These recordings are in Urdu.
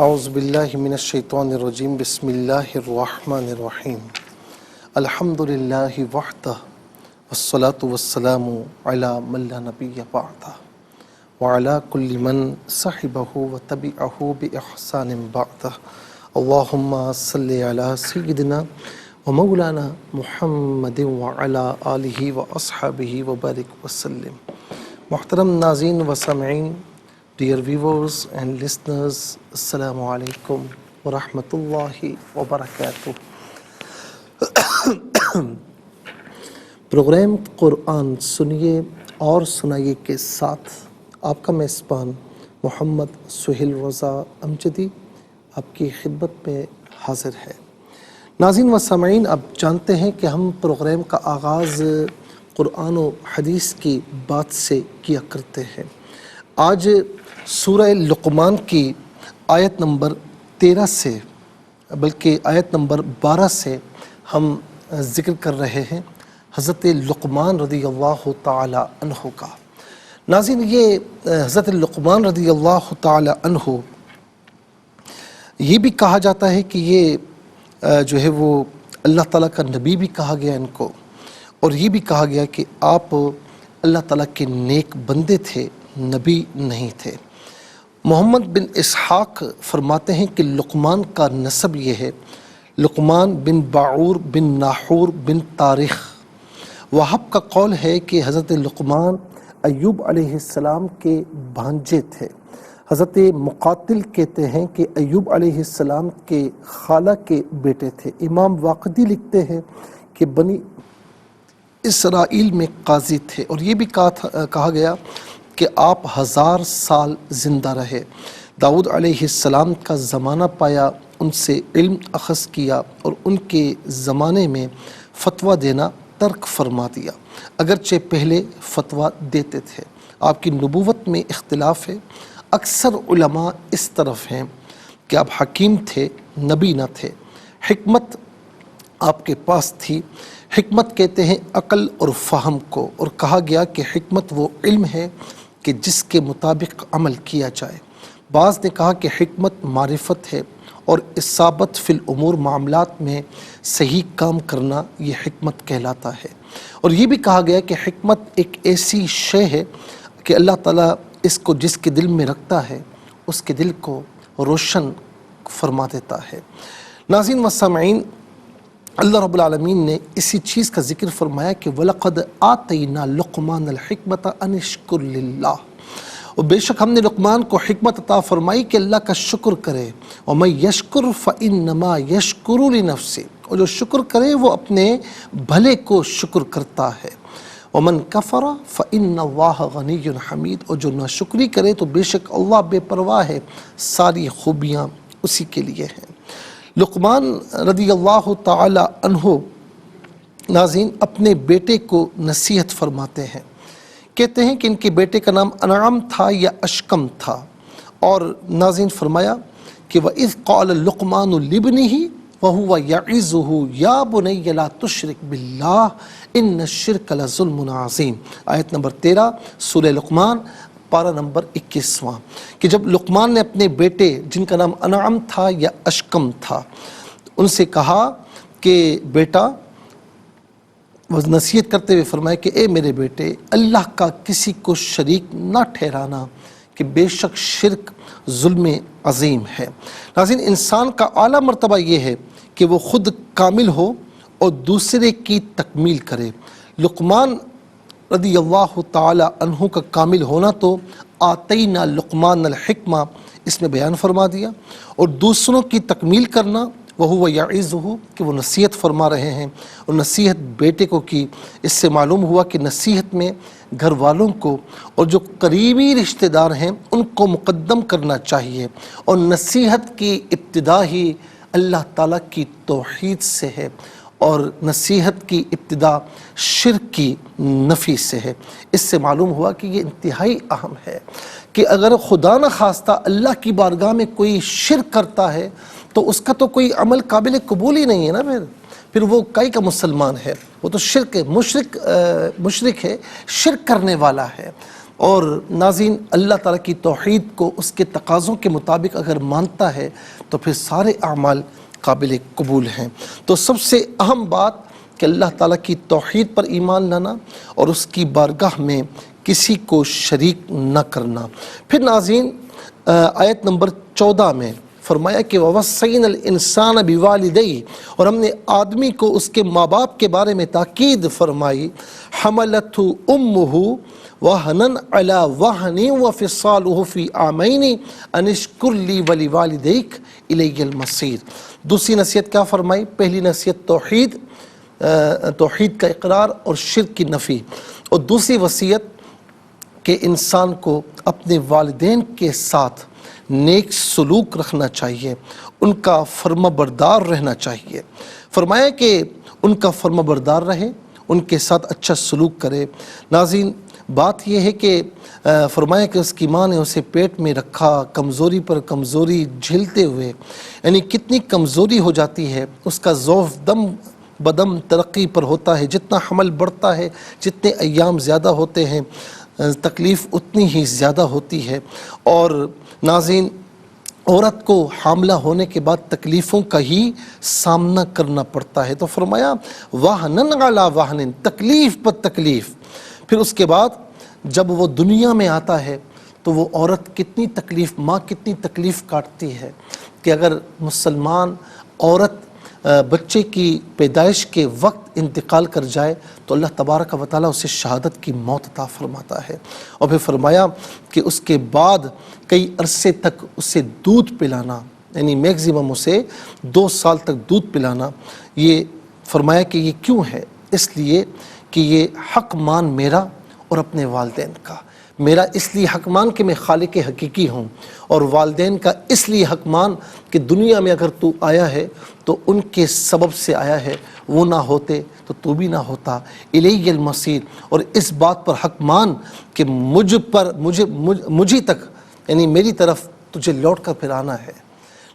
اعوذ باللہ من الشیطان الرجیم بسم اللہ الرحمن الرحیم الحمد للہ وحدہ والصلاة والسلام علی من لا نبی بعدہ وعلی کل من صحبہ وتبعہ بإحسان بعدہ اللہم صلی علی سیدنا ومولانا محمد وعلی آلہ واصحابہ وبارک وسلم۔ محترم ناظرین و سامعین، Dear viewers and listeners, Assalamu alaikum wa rahmatullahi wa barakatuh۔ Programme قرآن سنیے اور سنائیے کے ساتھ آپ کا میزبان محمد سہیل رضا امجدی آپ کی خدمت میں حاضر ہے۔ ناظرین و سامعین، اب جانتے ہیں کہ ہم پروگرام کا آغاز قرآن و حدیث کی بات سے کیا کرتے ہیں۔ آج سورہ لقمان کی آیت نمبر 13 سے بلکہ آیت نمبر 12 سے ہم ذکر کر رہے ہیں حضرت لقمان رضی اللہ تعالی عنہ کا۔ ناظرین، یہ حضرت لقمان رضی اللہ تعالی عنہ، یہ بھی کہا جاتا ہے کہ یہ جو ہے وہ اللہ تعالیٰ کا نبی بھی کہا گیا ان کو، اور یہ بھی کہا گیا کہ آپ اللہ تعالیٰ کے نیک بندے تھے، نبی نہیں تھے۔ محمد بن اسحاق فرماتے ہیں کہ لقمان کا نسب یہ ہے، لقمان بن باعور بن ناحور بن تاریخ۔ وہب کا قول ہے کہ حضرت لقمان ایوب علیہ السلام کے بھانجے تھے۔ حضرت مقاتل کہتے ہیں کہ ایوب علیہ السلام کے خالہ کے بیٹے تھے۔ امام واقدی لکھتے ہیں کہ بنی اسرائیل میں قاضی تھے، اور یہ بھی کہا گیا کہ آپ 1000 سال زندہ رہے۔ داؤد علیہ السلام کا زمانہ پایا، ان سے علم اخذ کیا اور ان کے زمانے میں فتویٰ دینا ترک فرما دیا، اگرچہ پہلے فتویٰ دیتے تھے۔ آپ کی نبوت میں اختلاف ہے۔ اکثر علماء اس طرف ہیں کہ آپ حکیم تھے، نبی نہ تھے۔ حکمت آپ کے پاس تھی۔ حکمت کہتے ہیں عقل اور فہم کو، اور کہا گیا کہ حکمت وہ علم ہے کہ جس کے مطابق عمل کیا جائے۔ بعض نے کہا کہ حکمت معرفت ہے، اور اصابت فی الامور، معاملات میں صحیح کام کرنا، یہ حکمت کہلاتا ہے۔ اور یہ بھی کہا گیا کہ حکمت ایک ایسی شے ہے کہ اللہ تعالیٰ اس کو جس کے دل میں رکھتا ہے اس کے دل کو روشن فرما دیتا ہے۔ ناظرین و سامعین، اللہ رب العالمین نے اسی چیز کا ذکر فرمایا کہ وَلَقَدْ آتَيْنَا لُقْمَانَ الْحِكْمَةَ أَنِ اشْكُرْ لِلَّهِ، اور بے شک ہم نے لقمان کو حکمت عطا فرمائی کہ اللہ کا شکر کرے۔ وَمَن يَشْكُرْ فَإِنَّمَا يَشْكُرُ لِنَفْسِهِ، اور جو شکر کرے وہ اپنے بھلے کو شکر کرتا ہے۔ وَمَن كَفَرَ فَإِنَّ اللَّهَ غَنِيٌّ حَمِيدٌ، اور جو ناشکری کرے تو بے شک اللہ بے پرواہ ہے، ساری خوبیاں اسی کے لیے ہیں۔ لقمان رضی اللہ تعالی عنہ ناظرین اپنے بیٹے کو نصیحت فرماتے ہیں۔ کہتے ہیں کہ ان کے بیٹے کا نام انعام تھا یا اشکم تھا، اور ناظرین فرمایا کہ وَإِذْ قَالَ لُقْمَانُ لِابْنِهِ وَهُوَ يَعِظُهُ يَا بُنَيَّ لَا تُشْرِكْ بِاللَّهِ إِنَّ الشِّرْكَ لَظُلْمٌ عَظِيمٌ۔ آیت نمبر 13 سورہ لقمان، پارہ نمبر 21واں، کہ جب لقمان نے اپنے بیٹے جن کا نام انعام تھا یا اشکم تھا ان سے کہا کہ بیٹا، وہ نصیحت کرتے ہوئے فرمایا کہ اے میرے بیٹے، اللہ کا کسی کو شریک نہ ٹھہرانا کہ بے شک شرک ظلم عظیم ہے۔ ناظرین، انسان کا اعلیٰ مرتبہ یہ ہے کہ وہ خود کامل ہو اور دوسرے کی تکمیل کرے۔ لقمان رضی اللہ تعالی عنہ کا کامل ہونا تو آتینا لقمان الحکمہ اس میں بیان فرما دیا، اور دوسروں کی تکمیل کرنا وہو یعظہ، کہ وہ نصیحت فرما رہے ہیں، اور نصیحت بیٹے کو کی۔ اس سے معلوم ہوا کہ نصیحت میں گھر والوں کو اور جو قریبی رشتہ دار ہیں ان کو مقدم کرنا چاہیے، اور نصیحت کی ابتدا ہی اللہ تعالیٰ کی توحید سے ہے، اور نصیحت کی ابتدا شرک کی نفی سے ہے۔ اس سے معلوم ہوا کہ یہ انتہائی اہم ہے کہ اگر خدا نہ خواستہ اللہ کی بارگاہ میں کوئی شرک کرتا ہے تو اس کا تو کوئی عمل قابل قبول ہی نہیں ہے نا، پھر وہ کئی کا مسلمان ہے، وہ تو شرک ہے، مشرک ہے، شرک کرنے والا ہے۔ اور ناظرین اللہ تعالیٰ کی توحید کو اس کے تقاضوں کے مطابق اگر مانتا ہے تو پھر سارے اعمال قابل قبول ہیں۔ تو سب سے اہم بات کہ اللہ تعالیٰ کی توحید پر ایمان لانا اور اس کی بارگاہ میں کسی کو شریک نہ کرنا۔ پھر ناظرین آیت نمبر 14 میں فرمایا کہ وَوَصَّيْنَا الْإِنسَانَ بِوَالِدَيْهِ، اور ہم نے آدمی کو اس کے ماں باپ کے بارے میں تاکید فرمائی، حَمَلَتْهُ أُمُّهُ وَهْنًا عَلَى وَهْنٍ وَفِصَالُهُ فِي عَامَيْنِ أَنِ اشْكُرْ لِي وَلِوَالِدَيْكَ إِلَيَّ الْمَصِيرُ۔ دوسری نصیحت کیا فرمائی؟ پہلی نصیحت توحید کا اقرار اور شرک کی نفی، اور دوسری وصیت کہ انسان کو اپنے والدین کے ساتھ نیک سلوک رکھنا چاہیے، ان کا فرما بردار رہنا چاہیے۔ فرمایا کہ ان کا فرما بردار رہے، ان کے ساتھ اچھا سلوک کرے۔ ناظرین بات یہ ہے کہ فرمایا کہ اس کی ماں نے اسے پیٹ میں رکھا، کمزوری پر کمزوری جھیلتے ہوئے، یعنی کتنی کمزوری ہو جاتی ہے، اس کا ضعف دم بدم ترقی پر ہوتا ہے، جتنا حمل بڑھتا ہے، جتنے ایام زیادہ ہوتے ہیں، تکلیف اتنی ہی زیادہ ہوتی ہے۔ اور ناظرین عورت کو حاملہ ہونے کے بعد تکلیفوں کا ہی سامنا کرنا پڑتا ہے، تو فرمایا وَهْنًا عَلَى وَهْنٍ، تکلیف پر تکلیف۔ پھر اس کے بعد جب وہ دنیا میں آتا ہے تو وہ عورت کتنی تکلیف، ماں کتنی تکلیف کاٹتی ہے کہ اگر مسلمان عورت بچے کی پیدائش کے وقت انتقال کر جائے تو اللہ تبارک و تعالیٰ اسے شہادت کی موت عطا فرماتا ہے۔ اور پھر فرمایا کہ اس کے بعد کئی عرصے تک اسے دودھ پلانا، یعنی میکزیمم اسے 2 سال تک دودھ پلانا، یہ فرمایا کہ یہ کیوں ہے؟ اس لیے کہ یہ حق مان میرا اور اپنے والدین کا، میرا اس لیے حق مان کہ میں خالق حقیقی ہوں، اور والدین کا اس لیے حق مان کہ دنیا میں اگر تو آیا ہے تو ان کے سبب سے آیا ہے، وہ نہ ہوتے تو تو بھی نہ ہوتا، الیہ المصیر۔ اور اس بات پر حق مان کہ مجھے تک، یعنی میری طرف تجھے لوٹ کر پھر آنا ہے۔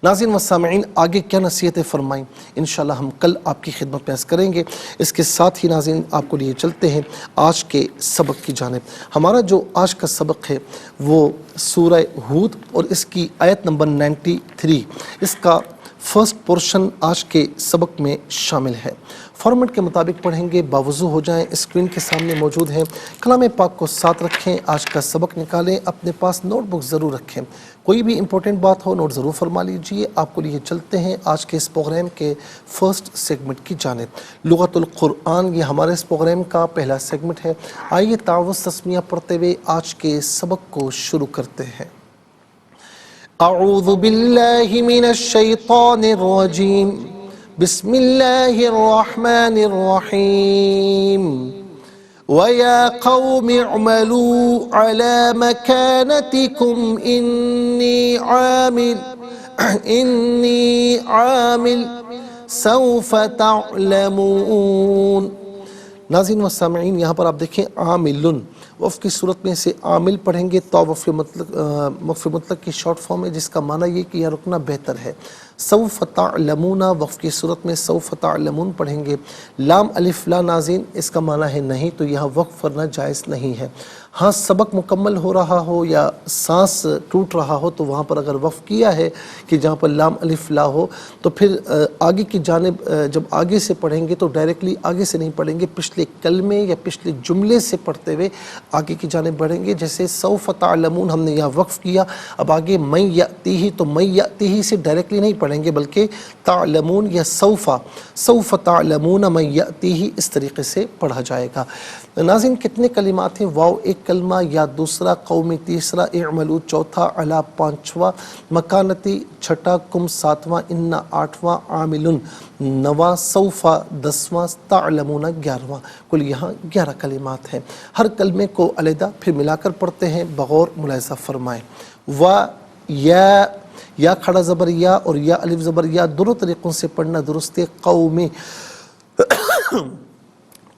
ناظرین و سامعین آگے کیا نصیحتیں فرمائیں انشاءاللہ ہم کل آپ کی خدمت میں عرض کریں گے۔ اس کے ساتھ ہی ناظرین آپ کو لیے چلتے ہیں آج کے سبق کی جانب۔ ہمارا جو آج کا سبق ہے وہ سورہ ہود اور اس کی آیت نمبر 93، اس کا فرسٹ پورشن آج کے سبق میں شامل ہے۔ فارمیٹ کے مطابق پڑھیں گے، باوضو ہو جائیں، اسکرین کے سامنے موجود ہیں، کلام پاک کو ساتھ رکھیں، آج کا سبق نکالیں، اپنے پاس نوٹ بک ضرور رکھیں، کوئی بھی امپورٹنٹ بات ہو نوٹ ضرور فرما لیجئے۔ آپ کو لیے چلتے ہیں آج کے اس پروگرام کے فرسٹ سیگمنٹ کی جانب۔ لغت القرآن یہ ہمارے اس پروگرام کا پہلا سیگمنٹ ہے۔ آئیے تعوذ تسمیہ پڑھتے ہوئے آج کے سبق کو شروع کرتے ہیں۔ اعوذ باللہ من الشیطان الرجیم، بسم اللہ الرحمن الرحیم۔ وَيَا قَوْمِ اعْمَلُوا عَلَى مَكَانَتِكُمْ إِنِّي عَامِلٌ سَوْفَ تَعْلَمُونَ۔ ناظرین و سامعین یہاں پر آپ دیکھیں عاملن، وقف کی صورت میں اسے عامل پڑھیں گے تو وقف مطلق کی شارٹ فارم ہے، جس کا معنی یہ کہ یہ رکنا بہتر ہے۔ سوف تعلمون وقف کی صورت میں سوف تعلمون پڑھیں گے۔ لام الف لا ناظرین اس کا معنی ہے نہیں، تو یہاں وقف کرنا جائز نہیں ہے۔ ہاں سبق مکمل ہو رہا ہو یا سانس ٹوٹ رہا ہو تو وہاں پر اگر وقف کیا ہے کہ جہاں پر لام الف لا ہو تو پھر آگے کی جانب جب آگے سے پڑھیں گے تو ڈائریکٹلی آگے سے نہیں پڑھیں گے، پچھلے کلمے یا پچھلے جملے سے پڑھتے ہوئے آگے کی جانب بڑھیں گے۔ جیسے سوف تعلمون ہم نے یہاں وقف کیا، اب آگے من یأتیہ تو من یأتیہ سے ڈائریکٹلی نہیں پڑھیں گے بلکہ تعلمون یا سوف تعلمون من یأتیہ اس طریقے سے پڑھا جائے گا۔ ناظرین کتنے کلمات ہیں؟ واو ایک کلمہ، یا دوسرا، قومی تیسرا، اعملو چوتھا، علا پانچواں، مکانتی چھٹا، کم ساتواں، انا آٹھواں، عاملن نواں، سوفا 10واں، تعلمون 11واں۔ کل یہاں 11 کلمات ہیں۔ ہر کلمے کو علیحدہ پھر ملا کر پڑھتے ہیں، بغور ملاحظہ فرمائیں۔ یا کھڑا زبر یا اور یا الف زبر یا دونوں طریقوں سے پڑھنا درست ہے۔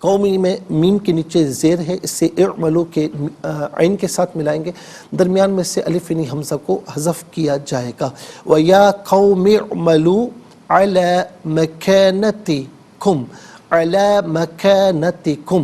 قومی میں میم کے نیچے زیر ہے، اس سے اعملو کے عین کے ساتھ ملائیں گے، درمیان میں سے الف یعنی حمزہ کو حذف کیا جائے گا۔ وَيَا قَوْمِ اعْمَلُوا عَلَى مَكَانَتِكُمْ عَلَى مَكَانَتِكُمْ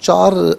4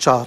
4।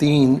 3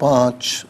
5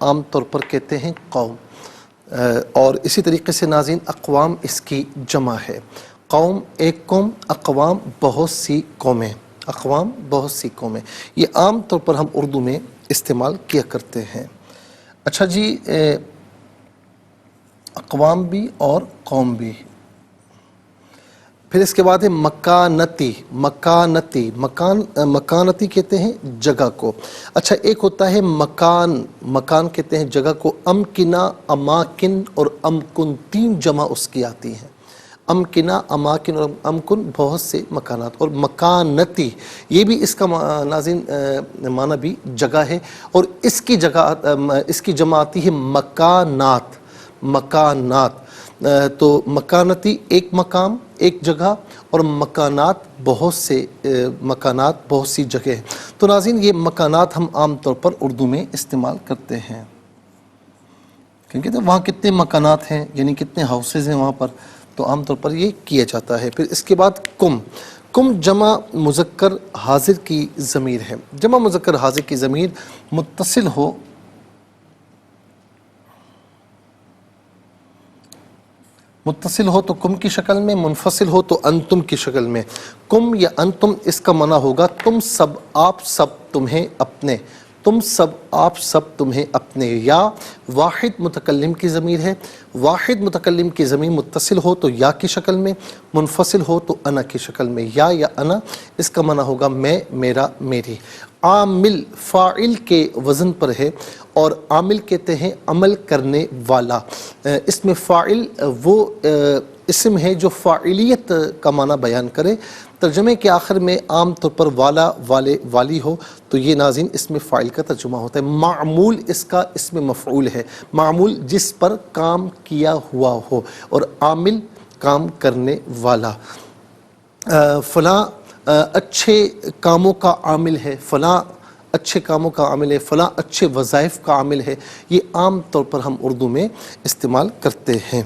عام طور پر کہتے ہیں قوم، اور اسی طریقے سے ناظرین اقوام اس کی جمع ہے۔ قوم ایک قوم، اقوام بہت سی قومیں، اقوام بہت سی قومیں، یہ عام طور پر ہم اردو میں استعمال کیا کرتے ہیں۔ اچھا جی، اقوام بھی اور قوم بھی۔ پھر اس کے بعد ہے مکانتی، مکانتی، مکانتی کہتے ہیں جگہ کو۔ اچھا ایک ہوتا ہے مکان، مکان کہتے ہیں جگہ کو، امکنہ، اماکن اور امکن، تین جمع اس کی آتی ہیں، امکنہ، اماکن اور امکن، بہت سے مکانات۔ اور مکانتی یہ بھی اس کا ناظرین معنی بھی جگہ ہے، اور اس کی جگہ اس کی جمع آتی ہے مکانات، مکانات۔ تو مکانتی ایک مقام، ایک جگہ، اور مکانات بہت سے مکانات، بہت سی جگہ ہیں۔ تو ناظرین یہ مکانات ہم عام طور پر اردو میں استعمال کرتے ہیں، کیونکہ وہاں کتنے مکانات ہیں، یعنی کتنے ہاؤسز ہیں وہاں پر، تو عام طور پر یہ کیا جاتا ہے۔ پھر اس کے بعد کم، کم جمع مذکر حاضر کی ضمیر ہے۔ جمع مذکر حاضر کی ضمیر متصل ہو، متصل ہو تو کم کی شکل میں، منفصل ہو تو انتم کی شکل میں۔ کم یا انتم اس کا معنی ہوگا تم سب، آپ سب، تمہیں اپنے، تم سب، آپ سب، تمہیں اپنے۔ یا واحد متکلم کی ضمیر ہے، واحد متکلم کی ضمیر متصل ہو تو یا کی شکل میں، منفصل ہو تو انا کی شکل میں۔ یا انا اس کا معنی ہوگا میں، میرا، میری۔ عامل فاعل کے وزن پر ہے، اور عامل کہتے ہیں عمل کرنے والا۔ اس میں فاعل وہ اسم ہے جو فاعلیت کا معنی بیان کرے۔ ترجمے کے آخر میں عام طور پر والا، والے، والی ہو تو یہ ناظرین اس میں فاعل کا ترجمہ ہوتا ہے۔ معمول اس کا اسم مفعول ہے، معمول جس پر کام کیا ہوا ہو، اور عامل کام کرنے والا۔ فلاں اچھے کاموں کا عامل ہے، فلاں اچھے کاموں کا عامل ہے، فلاں اچھے وظائف کا عامل ہے، یہ عام طور پر ہم اردو میں استعمال کرتے ہیں۔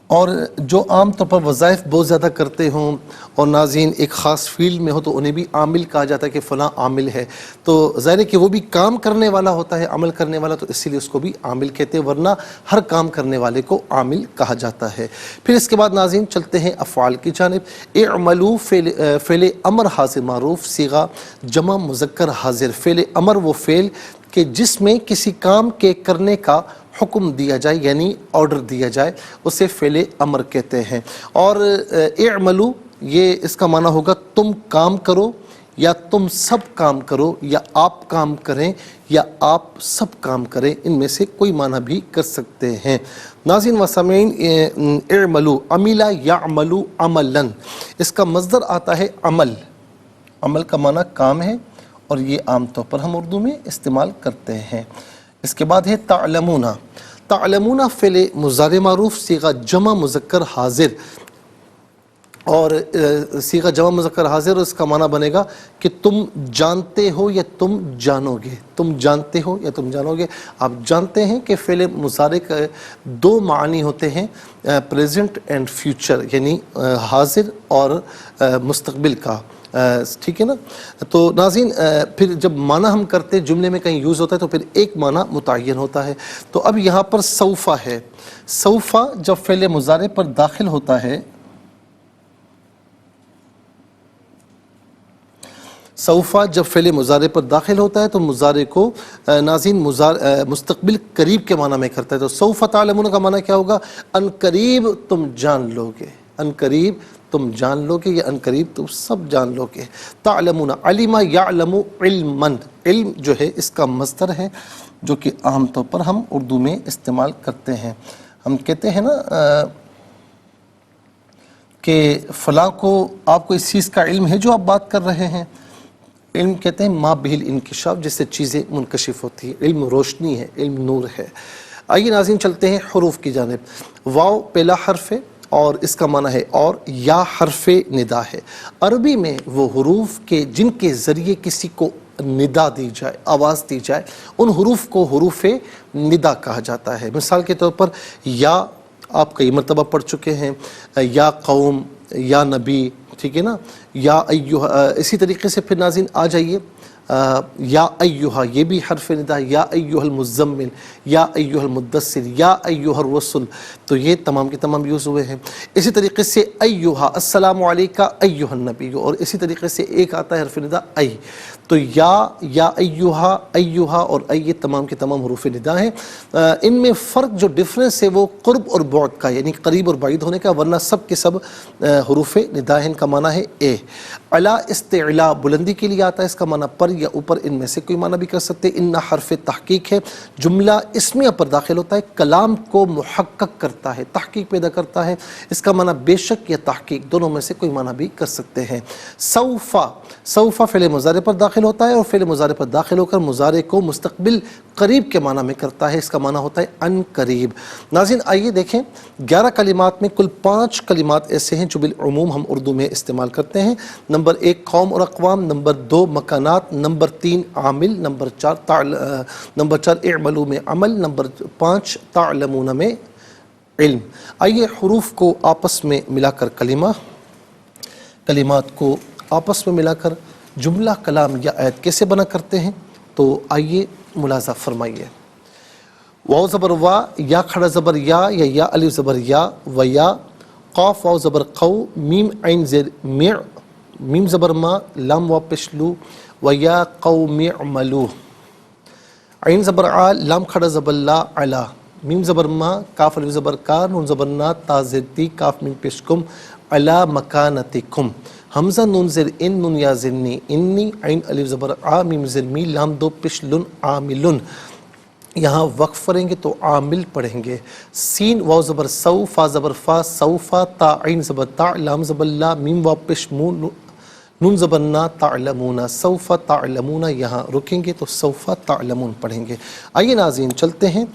اور جو عام طور پر وظائف بہت زیادہ کرتے ہوں اور ناظرین ایک خاص فیلڈ میں ہو تو انہیں بھی عامل کہا جاتا ہے کہ فلاں عامل ہے، تو ظاہر ہے کہ وہ بھی کام کرنے والا ہوتا ہے، عمل کرنے والا، تو اسی لیے اس کو بھی عامل کہتے ہیں، ورنہ ہر کام کرنے والے کو عامل کہا جاتا ہے۔ پھر اس کے بعد ناظرین چلتے ہیں افعال کی جانب۔ اعملوا فعل امر حاضر معروف، صیغہ جمع مذکر حاضر۔ فعل امر وہ فعل کہ جس میں کسی کام کے کرنے کا حکم دیا جائے، یعنی آرڈر دیا جائے، اسے فعل امر کہتے ہیں۔ اور اعملوا یہ اس کا معنی ہوگا تم کام کرو، یا تم سب کام کرو، یا آپ کام کریں، یا آپ سب کام کریں، ان میں سے کوئی معنی بھی کر سکتے ہیں۔ ناظرین و سامعین، اعملوا، عمل یعمل عملا، اس کا مصدر آتا ہے عمل، عمل کا معنی کام ہے، اور یہ عام طور پر ہم اردو میں استعمال کرتے ہیں۔ اس کے بعد ہے تعلمون، تعلمون فعل مضارع معروف، صیغہ جمع مذکر حاضر، اور صیغہ جمع مذکر حاضر، اس کا معنی بنے گا کہ تم جانتے ہو یا تم جانو گے، تم جانتے ہو یا تم جانو گے۔ آپ جانتے ہیں کہ فعل مضارع کا دو معنی ہوتے ہیں، پریزنٹ اینڈ فیوچر، یعنی حاضر اور مستقبل کا، ٹھیک ہے نا۔ تو ناظرین پھر جب معنی ہم کرتے جملے میں کہیں یوز ہوتا ہے تو پھر ایک معنی متعین ہوتا ہے۔ تو اب یہاں پر سوف ہے، سوف جب فعل مضارع پر داخل ہوتا ہے، سوف جب فعل مضارع پر داخل ہوتا ہے تو مضارع کو ناظرین مستقبل قریب کے معنی میں کرتا ہے۔ تو سوف تعلمون کا معنی کیا ہوگا؟ ان قریب تم جان لو گے، ان قریب تم جان لو گے، یا ان قریب تم سب جان لو گے۔ تعلمون، علم یعلم علما، علم جو ہے اس کا مصدر ہے جو کہ عام طور پر ہم اردو میں استعمال کرتے ہیں۔ ہم کہتے ہیں نا کہ فلاں کو، آپ کو اس چیز کا علم ہے جو آپ بات کر رہے ہیں۔ علم کہتے ہیں ما بہل انکشاف، جس سے چیزیں منکشف ہوتی ہیں، علم روشنی ہے، علم نور ہے۔ آئیے ناظرین چلتے ہیں حروف کی جانب۔ واو پہلا حرف ہے اور اس کا معنی ہے اور، یا حرف ندا ہے۔ عربی میں وہ حروف کے جن کے ذریعے کسی کو ندا دی جائے، آواز دی جائے، ان حروف کو حروف ندا کہا جاتا ہے۔ مثال کے طور پر یا آپ کئی مرتبہ پڑھ چکے ہیں، یا قوم، یا نبی، ٹھیک ہے نا، یا ایھا۔ اسی طریقے سے پھر ناظرین آ جائیے یا ایہا یہ بھی حرف ندا، یا ایہا المزمل، یا ایہا المدثر، یا ایہا الرسل، تو یہ تمام کے تمام یوز ہوئے ہیں۔ اسی طریقے سے ایہا السلام علیکہ ایہا النبی، اور اسی طریقے سے ایک آتا ہے حرف ندا ای، تو یا ایہا، ایہا اور ای یہ تمام کے تمام حروف ندا ہیں۔ ان میں فرق جو ڈفرنس ہے وہ قرب اور بعد کا، یعنی قریب اور بعید ہونے کا، ورنہ سب کے سب حروف ندا ہیں۔ ان کا معنی ہے اے۔ علا استعلا بلندی کے لیے آتا ہے، اس کا معنی پر یا اوپر، ان میں سے کوئی معنی بھی کر سکتے۔ ان حرف تحقیق ہے، جملہ اسمیہ پر داخل ہوتا ہے، کلام کو محقق کرتا ہے، تحقیق پیدا کرتا ہے، اس کا معنی بے شک یا تحقیق، دونوں میں سے کوئی معنی بھی کر سکتے ہیں۔ سوفا، سوفا فعل مضارع پر داخل ہوتا ہے، اور فعل مضارع پر داخل ہو کر مضارع کو مستقبل قریب کے معنی میں کرتا ہے، اس کا معنی ہوتا ہے ان قریب۔ ناظرین آئیے دیکھیں 11 کلمات میں کل 5 کلمات ایسے ہیں جو بالعموم ہم اردو میں استعمال کرتے ہیں۔ نمبر 1 قوم اور اقوام، نمبر 2 مکانات، نمبر 3 عامل، نمبر 4 اعملوا میں عمل، نمبر 5 تعلمون میں علم۔ آئیے حروف کو آپس میں ملا کر کلمات کو آپس میں ملا کر جملہ کلام یا آیت کیسے بنا کرتے ہیں، تو آئیے ملاحظہ فرمائیے۔ واو زبر وا، یا کھڑا زبر یا الف زبر یا و یا، قاف واو زبر قو، میم عین زیر مع، میم زبر ما، لام واو پیش لو، و یا قوم اعملوا، عین زبر آ، لام کھڑا زبر لا علا، میم زبر ما، کاف الف زبر کا، نون زبر نا، تا زیر تی، کاف میم پیش کم، علا مکانتکم، حمزہ نون زیر ان، نون یا زنی انی، عین الف زبر آ، میم زیر می، لام دو پیش لن، عاملن، یہاں وقف کریں گے تو عامل پڑھیں گے۔ سین واو زبر سو، فا زبر فا، سوفا، تا عین زبر تا، لام زبر لا، میم واو پیش مو، نون زبر نا، تعلمون، سوف تعلمون، یہاں رکیں گے تو سوف تعلمون پڑھیں گے۔ آئیے ناظرین چلتے ہیں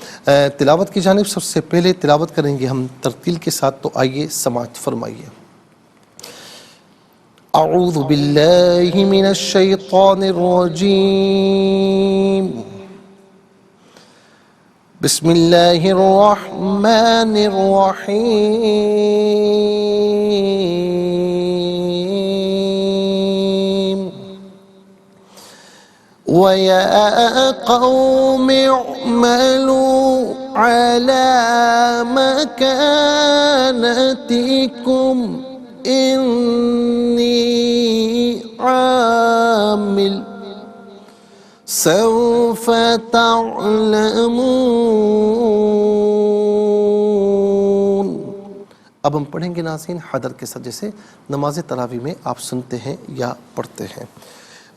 تلاوت کی جانب۔ سب سے پہلے تلاوت کریں گے ہم ترتیل کے ساتھ، تو آئیے سماعت فرمائیے۔ اعوذ باللہ من الشیطان الرجیم، بسم اللہ الرحمن الرحیم، وَيَا قَوْمِ اعْمَلُوا عَلَى مَكَانَتِكُمْ إِنِّي عَامِلٌ سوف تعلمون۔ اب ہم پڑھیں گے ناظرین حدر کے ساتھ، جیسے نماز تراویح میں آپ سنتے ہیں یا پڑھتے ہیں۔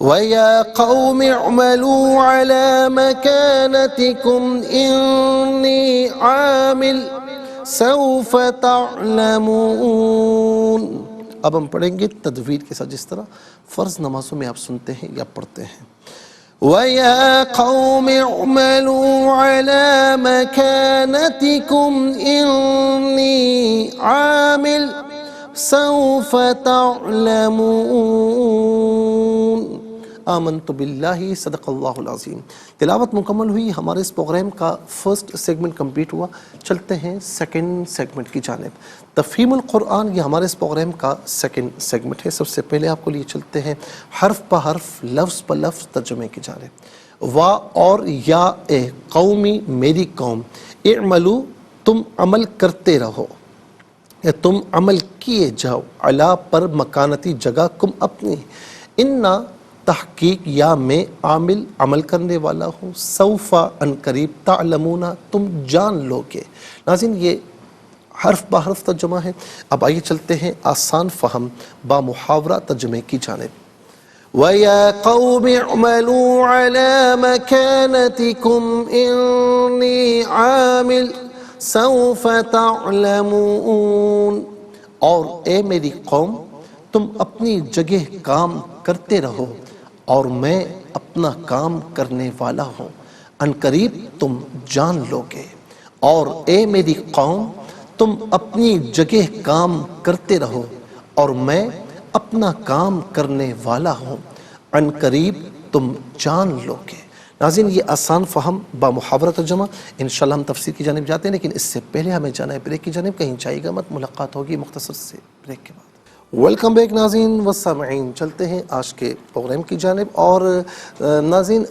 وَيَا قَوْمِ اعْمَلُوا عَلَى مَكَانَتِكُمْ إِنِّي عَامِلٌ سَوْفَ تَعْلَمُونَ۔ اب ہم پڑھیں گے تدویر کے ساتھ، جس طرح فرض نمازوں میں آپ سنتے ہیں یا پڑھتے ہیں۔ وَيَا قَوْمِ اعْمَلُوا عَلَى مَكَانَتِكُمْ إِنِّي عَامِلٌ سَوْفَ تَعْلَمُونَ۔ آمنت باللہ، صدق اللہ العظیم۔ تلاوت مکمل ہوئی، ہمارے اس پروگرام کا فرسٹ سیگمنٹ کمپلیٹ ہوا۔ چلتے ہیں سیکنڈ سیگمنٹ کی جانب۔ تفہیم القرآن یہ ہمارے اس پروگرام کا سیکنڈ سیگمنٹ ہے۔ سب سے پہلے آپ کو لیے چلتے ہیں حرف بہ حرف، لفظ بہ لفظ ترجمے کی جانب۔ وا اور یا اے قومی میری قوم، اعملو تم عمل کرتے رہو یا تم عمل کیے جاؤ، علا پر مکانتی جگہ کم اپنی، انا تحقیق یا میں عامل عمل کرنے والا ہوں، سوفا ان قریب، تعلمون تم جان لو گے۔ ناظرین یہ حرف بہ حرف ترجمہ ہے۔ اب آئیے چلتے ہیں آسان فہم با محاورہ ترجمے کی جانب۔ وَيَا قَوْمِ اعْمَلُوا عَلَى مَكَانَتِكُمْ إِنِّي عَامِلٌ سَوْفَ تَعْلَمُونَ، اور اے میری قوم تم اپنی جگہ کام کرتے رہو اور میں اپنا کام کرنے والا ہوں، ان قریب تم جان لو گے۔ اور اے میری قوم تم اپنی جگہ کام کرتے رہو اور میں اپنا کام کرنے والا ہوں، ان قریب تم جان لو گے۔ ناظرین یہ آسان فہم با محاورہ ترجمہ، انشاءاللہ ہم تفسیر کی جانب جاتے ہیں، لیکن اس سے پہلے ہمیں جانا ہے بریک کی جانب۔ کہیں جائے گا مت، ملاقات ہوگی مختصر سے بریک کے بعد۔ ویلکم بیک ناظرین و سامعین، چلتے ہیں آج کے پروگرام کی جانب، اور ناظرین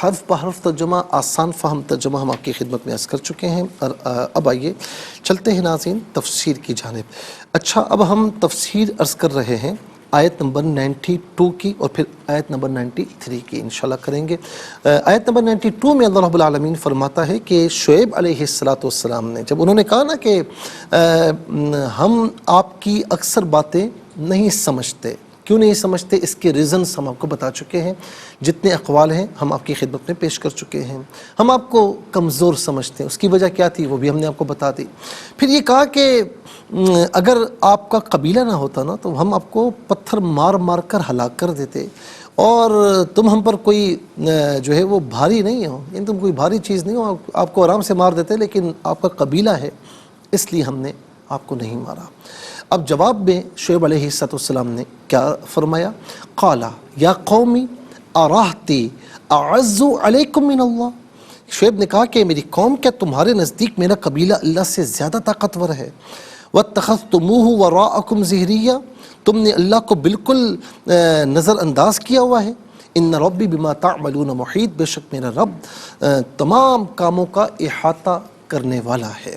حرف بحرف ترجمہ، آسان فہم ترجمہ ہم آپ کی خدمت میں عرض کر چکے ہیں، اور اب آئیے چلتے ہیں ناظرین تفسیر کی جانب۔ اچھا، اب ہم تفسیر عرض کر رہے ہیں آیت نمبر 92 کی، اور پھر آیت نمبر 93 کی انشاءاللہ کریں گے۔ آیت نمبر 92 میں اللہ رب العالمین فرماتا ہے کہ شعیب علیہ السلام نے جب انہوں نے کہا نا کہ ہم آپ کی اکثر باتیں نہیں سمجھتے، کیوں نہیں سمجھتے، اس کے ریزنز ہم آپ کو بتا چکے ہیں، جتنے اقوال ہیں ہم آپ کی خدمت میں پیش کر چکے ہیں۔ ہم آپ کو کمزور سمجھتے ہیں، اس کی وجہ کیا تھی وہ بھی ہم نے آپ کو بتا دی۔ پھر یہ کہا کہ اگر آپ کا قبیلہ نہ ہوتا نا تو ہم آپ کو پتھر مار مار کر ہلاک کر دیتے، اور تم ہم پر کوئی جو ہے وہ بھاری نہیں ہو، یعنی تم کوئی بھاری چیز نہیں ہو، آپ کو آرام سے مار دیتے، لیکن آپ کا قبیلہ ہے اس لیے ہم نے آپ کو نہیں مارا۔ اب جواب میں شعیب علیہ السلام نے کیا فرمایا؟ قالا یا قومی اراہتی اعز علیکم من اللہ۔ شعیب نے کہا کہ میری قوم، کیا تمہارے نزدیک میرا قبیلہ اللہ سے زیادہ طاقتور ہے؟ واتخذتموہ وراءکم ظہریہ، تم نے اللہ کو بالکل نظر انداز کیا ہوا ہے۔ ان ربی بما تعملون محیط، بے شک میرا رب تمام کاموں کا احاطہ کرنے والا ہے۔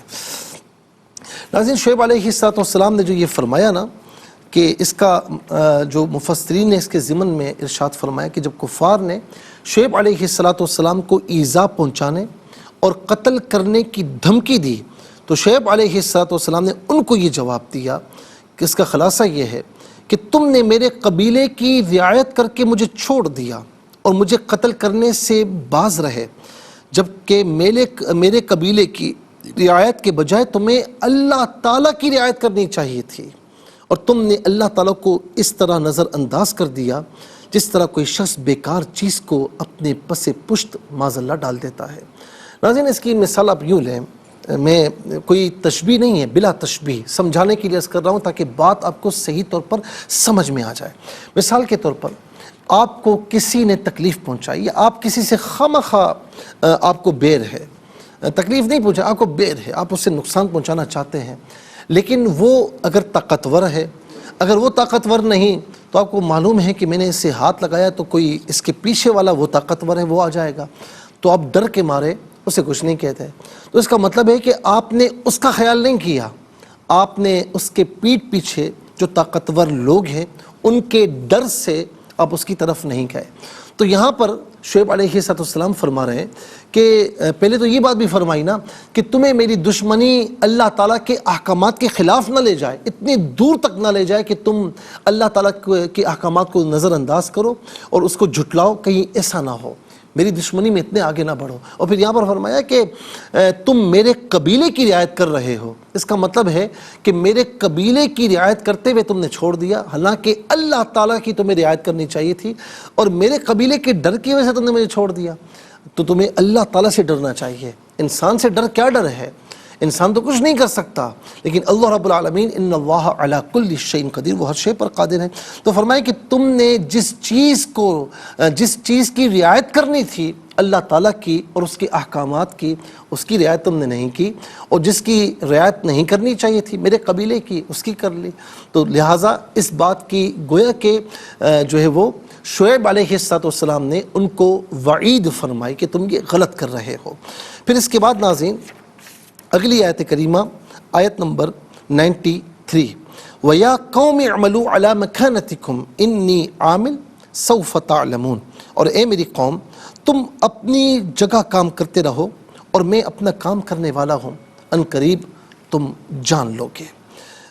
ناظرین، شعیب علیہ السلام نے جو یہ فرمایا نا کہ اس کا جو مفسرین نے اس کے ضمن میں ارشاد فرمایا کہ جب کفار نے شعیب علیہ السلام کو ایذا پہنچانے اور قتل کرنے کی دھمکی دی تو شعیب علیہ السلام نے ان کو یہ جواب دیا کہ اس کا خلاصہ یہ ہے کہ تم نے میرے قبیلے کی رعایت کر کے مجھے چھوڑ دیا اور مجھے قتل کرنے سے باز رہے، جبکہ میرے قبیلے کی رعایت کے بجائے تمہیں اللہ تعالیٰ کی رعایت کرنی چاہیے تھی، اور تم نے اللہ تعالیٰ کو اس طرح نظر انداز کر دیا جس طرح کوئی شخص بیکار چیز کو اپنے پس پشت معاذ اللہ ڈال دیتا ہے۔ ناظرین، اس کی مثال آپ یوں لیں، میں کوئی تشبیہ نہیں ہے، بلا تشبیہ سمجھانے کے لیے عرض کر رہا ہوں تاکہ بات آپ کو صحیح طور پر سمجھ میں آ جائے۔ مثال کے طور پر آپ کو کسی نے تکلیف پہنچائی، یا آپ کسی سے خواہ آپ کو بیر ہے، تکلیف نہیں پہنچا، آپ کو بیر ہے، آپ اس سے نقصان پہنچانا چاہتے ہیں، لیکن وہ اگر طاقتور ہے، اگر وہ طاقتور نہیں تو آپ کو معلوم ہے کہ میں نے اس سے ہاتھ لگایا تو کوئی اس کے پیچھے والا وہ طاقتور ہے، وہ آ جائے گا، تو آپ ڈر کے مارے اسے کچھ نہیں کہتے۔ تو اس کا مطلب ہے کہ آپ نے اس کا خیال نہیں کیا، آپ نے اس کے پیٹھ پیچھے جو طاقتور لوگ ہیں ان کے ڈر سے آپ اس کی طرف نہیں گئے۔ تو یہاں پر شعیب علیہ السلام فرما رہے ہیں کہ پہلے تو یہ بات بھی فرمائی نا کہ تمہیں میری دشمنی اللہ تعالیٰ کے احکامات کے خلاف نہ لے جائے، اتنی دور تک نہ لے جائے کہ تم اللہ تعالیٰ کے احکامات کو نظر انداز کرو اور اس کو جھٹلاؤ، کہیں ایسا نہ ہو، میری دشمنی میں اتنے آگے نہ بڑھو۔ اور پھر یہاں پر فرمایا کہ تم میرے قبیلے کی رعایت کر رہے ہو، اس کا مطلب ہے کہ میرے قبیلے کی رعایت کرتے ہوئے تم نے چھوڑ دیا، حالانکہ اللہ تعالیٰ کی تمہیں رعایت کرنی چاہیے تھی، اور میرے قبیلے کے ڈر کی وجہ سے تم نے مجھے چھوڑ دیا۔ تو تمہیں اللہ تعالیٰ سے ڈرنا چاہیے۔ انسان سے ڈر کیا ڈر ہے؟ انسان تو کچھ نہیں کر سکتا، لیکن اللہ رب العالمین ان اللہ علی کل شیء قدیر، وہ ہر شے پر قادر ہے۔ تو فرمائے کہ تم نے جس چیز کی رعایت کرنی تھی اللہ تعالیٰ کی اور اس کے احکامات کی، اس کی رعایت تم نے نہیں کی، اور جس کی رعایت نہیں کرنی چاہیے تھی میرے قبیلے کی، اس کی کر لی۔ تو لہٰذا اس بات کی گویا کہ جو ہے وہ شعیب علیہ السلام نے ان کو وعید فرمائی کہ تم یہ غلط کر رہے ہو۔ پھر اس کے بعد ناظرین اگلی آیت کریمہ، آیت نمبر 93، وَيَا قَوْمِ اعْمَلُوا عَلَى مَكَانَتِكُمْ إِنِّي عَامِلٌ سَوْفَ تَعْلَمُونَ، اور اے میری قوم تم اپنی جگہ کام کرتے رہو اور میں اپنا کام کرنے والا ہوں، ان قریب تم جان لو گے۔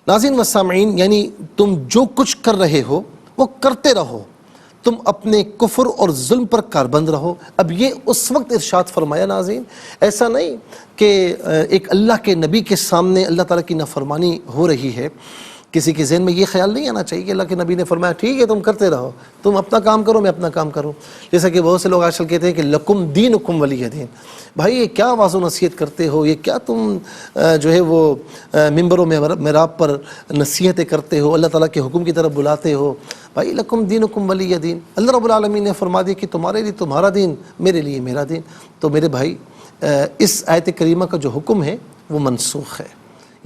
ناظرین و سامعین، یعنی تم جو کچھ کر رہے ہو وہ کرتے رہو، تم اپنے کفر اور ظلم پر کاربند رہو۔ اب یہ اس وقت ارشاد فرمایا ناظرین، ایسا نہیں کہ ایک اللہ کے نبی کے سامنے اللہ تعالیٰ کی نافرمانی ہو رہی ہے، کسی کے ذہن میں یہ خیال نہیں آنا چاہیے کہ اللہ کے نبی نے فرمایا ٹھیک ہے تم کرتے رہو، تم اپنا کام کرو میں اپنا کام کروں، جیسا کہ بہت سے لوگ آج کل کہتے ہیں کہ لکم دینکم ولی دین۔ بھائی یہ کیا واض و نصیحت کرتے ہو، یہ کیا تم جو ہے وہ ممبر و محراب پر نصیحتیں کرتے ہو، اللہ تعالیٰ کے حکم کی طرف بلاتے ہو؟ بھائی لکم دینکم ولی دین، اللہ رب العالمین نے فرما دیا کہ تمہارے لیے تمہارا دین، میرے لیے میرا دین۔ تو میرے بھائی اس آیت کریمہ کا جو حکم ہے وہ منسوخ ہے،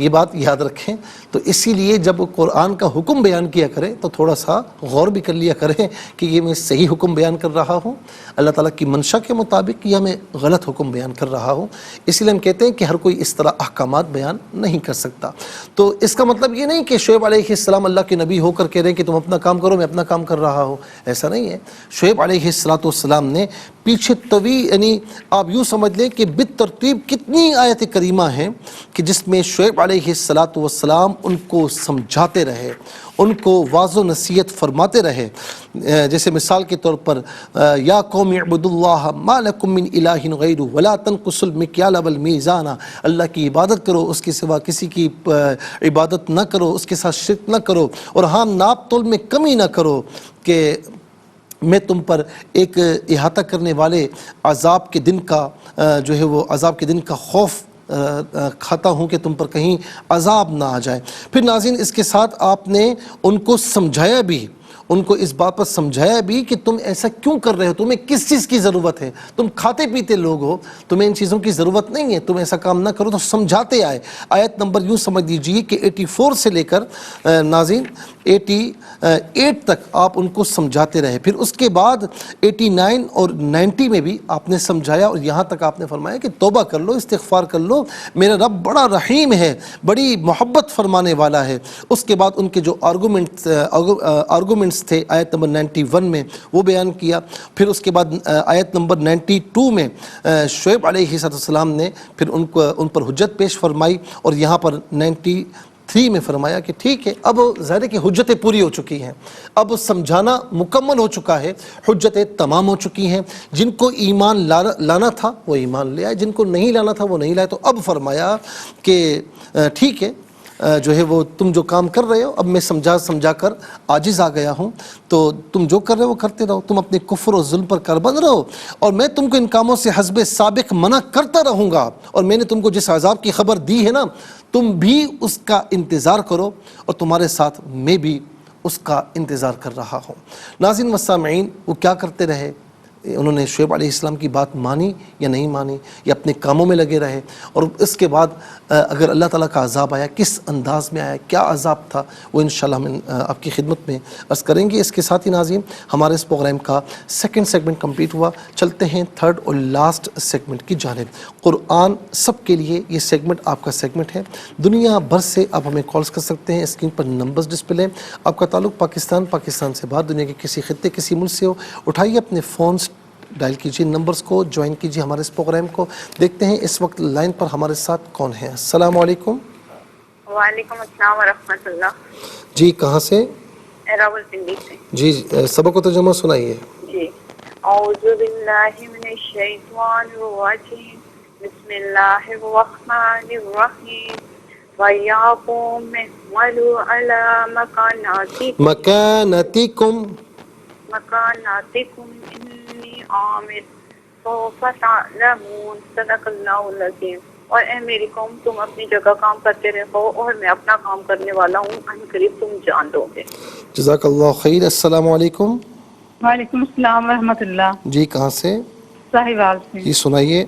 یہ بات یاد رکھیں. تو اسی لیے جب قرآن کا حکم بیان کیا کریں تو تھوڑا سا غور بھی کر لیا کریں کہ یہ میں صحیح حکم بیان کر رہا ہوں اللہ تعالیٰ کی منشا کے مطابق یا میں غلط حکم بیان کر رہا ہوں. اسی لیے ہم کہتے ہیں کہ ہر کوئی اس طرح احکامات بیان نہیں کر سکتا. تو اس کا مطلب یہ نہیں کہ شعیب علیہ السلام اللہ کے نبی ہو کر کہہ رہے ہیں کہ تم اپنا کام کرو میں اپنا کام کر رہا ہوں، ایسا نہیں ہے. شعیب علیہ السلام نے پیچھے طویل، یعنی آپ یوں سمجھ لیں کہ بالترتیب کتنی آیت کریمہ ہیں کہ جس میں شعیب علیہ السلام ان کو سمجھاتے رہے، ان کو واضح و نصیحت فرماتے رہے. جیسے مثال کے طور پر یا قوم اعبدوا اللہ ما لکم من الہ غیرہ ولا تنقصوا المکیال والمیزان، اللہ کی عبادت کرو، اس کے سوا کسی کی عبادت نہ کرو، اس کے ساتھ شرک نہ کرو، اور ہاں ناپ تول میں کمی نہ کرو کہ میں تم پر ایک احاطہ کرنے والے عذاب کے دن کا جو ہے وہ عذاب کے دن کا خوف کھاتا ہوں کہ تم پر کہیں عذاب نہ آ جائے. پھر ناظرین اس کے ساتھ آپ نے ان کو سمجھایا بھی، ان کو اس بات پر سمجھایا بھی کہ تم ایسا کیوں کر رہے ہو، تمہیں کس چیز کی ضرورت ہے، تم کھاتے پیتے لوگ ہو، تمہیں ان چیزوں کی ضرورت نہیں ہے، تم ایسا کام نہ کرو. تو سمجھاتے آئے. آیت نمبر یوں سمجھ لیجئے کہ 84 سے لے کر ناظرین 88 تک آپ ان کو سمجھاتے رہے. پھر اس کے بعد 89 اور 90 میں بھی آپ نے سمجھایا، اور یہاں تک آپ نے فرمایا کہ توبہ کر لو، استغفار کر لو، میرا رب بڑا رحیم ہے، بڑی محبت فرمانے والا ہے. اس کے بعد ان کے جو آرگومنٹس تھے آیت نمبر 91 میں وہ بیان کیا. پھر اس کے بعد آیت نمبر 92 میں شعیب علیہ السلام نے پھر ان پر حجت پیش فرمائی، اور یہاں پر 93 میں فرمایا کہ ٹھیک ہے اب ظاہر ہے کہ حجتیں پوری ہو چکی ہیں، اب سمجھانا مکمل ہو چکا ہے، حجتیں تمام ہو چکی ہیں. جن کو ایمان لانا تھا وہ ایمان لے آئے، جن کو نہیں لانا تھا وہ نہیں لائے. تو اب فرمایا کہ ٹھیک ہے جو ہے وہ تم جو کام کر رہے ہو اب میں سمجھا کر عاجز آ گیا ہوں، تو تم جو کر رہے ہو وہ کرتے رہو، تم اپنے کفر و ظلم پر کاربند رہو، اور میں تم کو ان کاموں سے حسب سابق منع کرتا رہوں گا. اور میں نے تم کو جس عذاب کی خبر دی ہے نا تم بھی اس کا انتظار کرو، اور تمہارے ساتھ میں بھی اس کا انتظار کر رہا ہوں. ناظرین و سامعین، وہ کیا کرتے رہے؟ انہوں نے شعیب علیہ السلام کی بات مانی یا نہیں مانی، یا اپنے کاموں میں لگے رہے؟ اور اس کے بعد اگر اللہ تعالیٰ کا عذاب آیا کس انداز میں آیا، کیا عذاب تھا، وہ انشاءاللہ ہم آپ کی خدمت میں عرض کریں گے. اس کے ساتھ ہی ناظرین ہمارے اس پروگرام کا سیکنڈ سیگمنٹ کمپلیٹ ہوا. چلتے ہیں تھرڈ اور لاسٹ سیگمنٹ کی جانب. قرآن سب کے لیے یہ سیگمنٹ آپ کا سیگمنٹ ہے. دنیا بھر سے آپ ہمیں کالز کر سکتے ہیں، اسکرین پر نمبرز ڈسپلے. آپ کا تعلق پاکستان سے باہر دنیا کے کسی خطے کسی ملک سے ہو، اٹھائیے اپنے فونز، ڈائل کیجیے نمبرز کو، جوائن کیجیے ہمارے اس پروگرام کو. دیکھتے ہیں اس وقت لائن پر ہمارے ساتھ کون ہے. السلام علیکم. وعلیکم السلام ورحمۃ اللہ. جی کہاں سے؟ راولپنڈی سے. جی سبق و ترجمہ سنائیے. جی اعوذ باللہ من الشیطان الرجیم، بسم اللہ الرحمن الرحیم. وَيَا قَوْمِ اعْمَلُوا عَلَىٰ مَكَانَتِكُمْ إِنِّي عَامِلٌ سَوْفَ تَعْلَمُونَ. صدق اللہ العظیم. اور اے میری قوم تم اپنی جگہ کام کرتے رہو اور میں اپنا کام کرنے والا ہوں، ان قریب تم جان لو گے. جزاک اللہ خیر. السلام علیکم. وعلیکم السلام ورحمۃ اللہ. جی کہاں سے؟ صاحبال سے. جی سنائیے.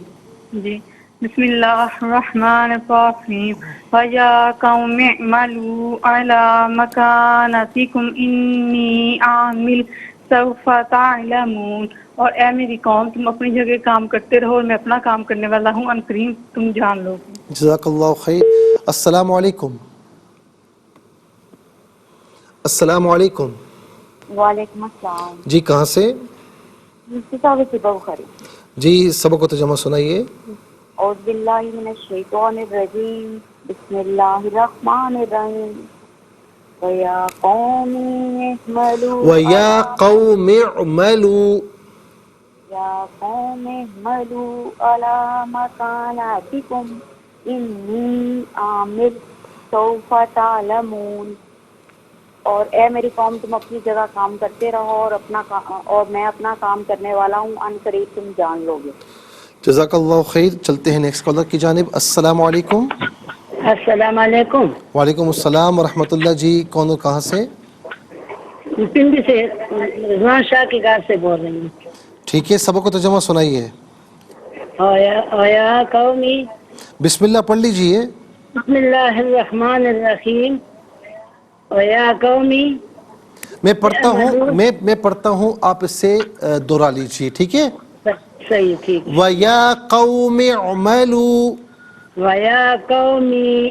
جی بسم اللہ الرحمن الرحیم. وَيَا قَوْمِ اعْمَلُوا عَلَىٰ مَكَانَتِكُمْ إِنِّي عَامِلٌ سَوْفَ تَعْلَمُونَ. اور اے میری قوم تم اپنی جگہ کام کرتے رہو اور میں اپنا کام کرنے والا ہوں، ان قریب تم جان لو گے. جزاک اللہ خیر. السلام علیکم. السلام علیکم. وعلیکم السلام. جی کہاں سے؟ جی سبق و ترجمہ سنائیے. اعوذ باللہ من الشیطان الرجیم، بسم اللہ الرحمن الرحیم. وَيَا قَوْمِ اعْمَلُوا وَيَا قَوْمِ اعْمَلُوا عَلَىٰ مَكَانَتِكُمْ إِنِّي عَامِلٌ سَوْفَ تَعْلَمُونَ. اور اے میری قوم تم اپنی جگہ کام کرتے رہو اور میں اپنا کام کرنے والا ہوں، ان قریب تم جان لو گے. جزاک اللہ خیر. چلتے ہیں نیکسٹ کالر کی جانب. السلام علیکم. السلام علیکم. وعلیکم السلام ورحمۃ اللہ. جی کون اور کہاں سے؟ پنڈی سے رضوان شاہ کی گھر سے بول رہی ہوں. ٹھیک ہے سبق و ترجمہ سنائیے. آیا قومی. بسم اللہ پڑھ لیجیے. بسم اللہ الرحمن الرحیم ویا قومی میں پڑھتا ہوں آپ اسے دہرا لیجیے، ٹھیک ہے؟ صحیح ٹھیک وَيَا قَوْمِ اعْمَلُوا، ویا قومی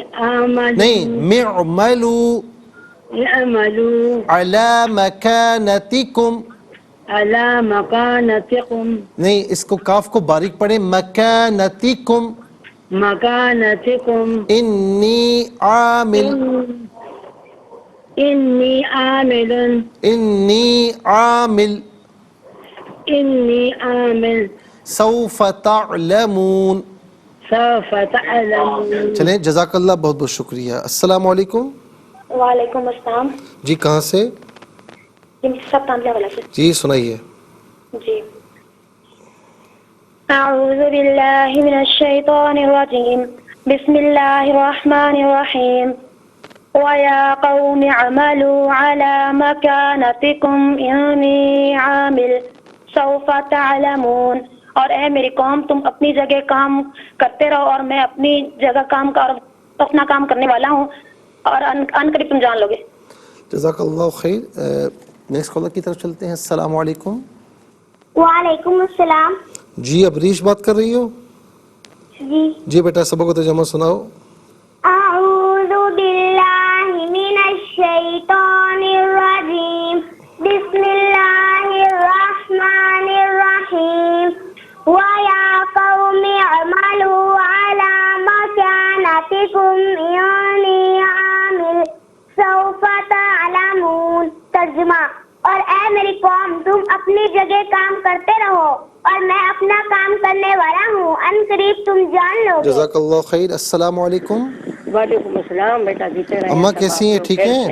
نہیں، اعْمَلُوا اعملوا عَلَى مَكَانَتِكُمْ، علی مکانتکم نہیں، اس کو کاف کو باریک پڑھیں، مَكَانَتِكُمْ، مکانتکم انی عامل، انی عامل انی عامل، انی عامل سوف تعلمون۔ سوف تعلمون۔ چلیں، جزاک اللہ، بہت بہت شکریہ۔ السلام علیکم۔ وعلیکم السلام جی کہاں سے؟ سب تانیہ والا سے جی سنائیے۔ جی اعوذ باللہ من الشیطان الرجیم بسم اللہ الرحمن الرحیم وَيَا قَوْمِ اعْمَلُوا عَلَى مَكَانَتِكُمْ إِنِّي عَامِلٌ سَوْفَ تَعْلَمُونَ، اور اے میری قوم تم اپنی جگہ کام کرتے رہو اور میں اپنی جگہ کام کر اپنا کام کرنے والا ہوں اور ان قریب تم جان لو گے۔ جزاک اللہ خیر۔ نیکسٹ کالر کی طرف چلتے ہیں۔ السلام علیکم۔ وعلیکم السلام۔ جی ابریش بات کر رہی ہو؟ جی بیٹا سبق کو ترجمہ سناؤ۔ اعوذ باللہ من الشیطان الرجیم بسم اللہ الرحمن الرحیم وَيَا قَوْمِ اعْمَلُوا عَلَى مَكَانَتِكُمْ إِنِّي عَامِلٌ سَوْفَ تَعْلَمُونَ۔ ترجمہ، اور اے میری قوم تم اپنی جگہ کام کرتے رہو اور میں اپنا کام کرنے والا ہوں، ان قریب تم جان لو گے۔ جزاک اللہ خیر۔ السلام علیکم۔ وعلیکم السلام بیٹا، جیتے رہے اماں کیسی ہیں؟ ٹھیک ہیں؟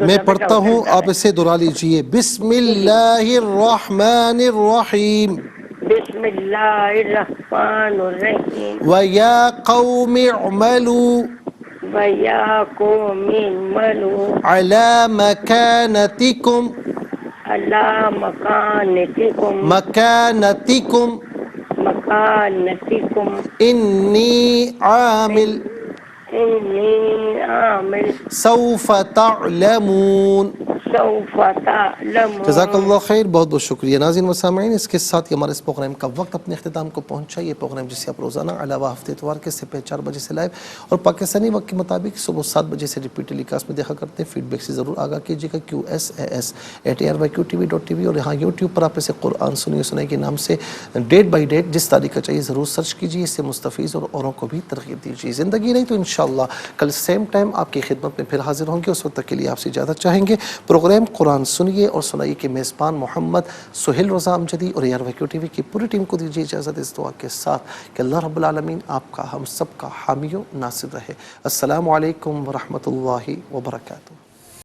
میں پڑھتا ہوں، آپ اسے دہرا لیجئے۔ بسم اللہ الرحمن الرحیم بسم اللہ الرحمن الرحیم وَيَا قَوْمِ اعْمَلُوا وَيَا قَوْمِ اعْمَلُوا عَلَى مَكَانَتِكُمْ، عَلَى مَكَانَتِكُمْ مَكَانَتِكُمْ مَكَانَتِكُمْ إِنِّي عَامِلٌ إِنِّي عَامِلٌ سَوْفَ تَعْلَمُونَ۔ سَوْفَ تَعْلَمُونَ۔ جزاک اللہ خیر، بہت بہت شکریہ۔ ناظرین و سامعین، اس کے ساتھ ہی ہمارے اس پروگرام کا وقت اپنے اختتام کو پہنچا۔ یہ پروگرام جسے آپ روزانہ علاوہ ہفتے اتوار کے سے 4 بجے سے لائیو اور پاکستانی وقت کے مطابق صبح 7 بجے سے ریپیٹ ٹیلی کاسٹ میں دیکھا کرتے ہیں۔ فیڈ بیک سے ضرور آگاہ کیجیے گا QSAS@ARYQTV.tv، اور یہاں یوٹیوب پر آپ اسے قرآن سنیے سنائی کے نام سے ڈیٹ بائی ڈیٹ جس تاریخ کا چاہیے ضرور سرچ کیجیے، اس سے مستفیض اور اوروں کو بھی ترغیب دیجیے۔ زندگی رہی تو انشاءاللہ کل سیم ٹائم آپ کی خدمت میں پھر حاضر ہوں گے۔ اس وقت تک کے لیے آپ سے اجازت چاہیں گے۔ پروگرام قرآن سنیے اور سنائیے کے میزبان محمد سہیل رضا امجدی اور ARYQTV کی پوری ٹیم کو دیجیے اجازت اس دعا کے ساتھ کہ اللہ رب العالمین آپ کا ہم سب کا حامی و ناصر رہے۔ السلام علیکم ورحمۃ اللہ وبرکاتہ۔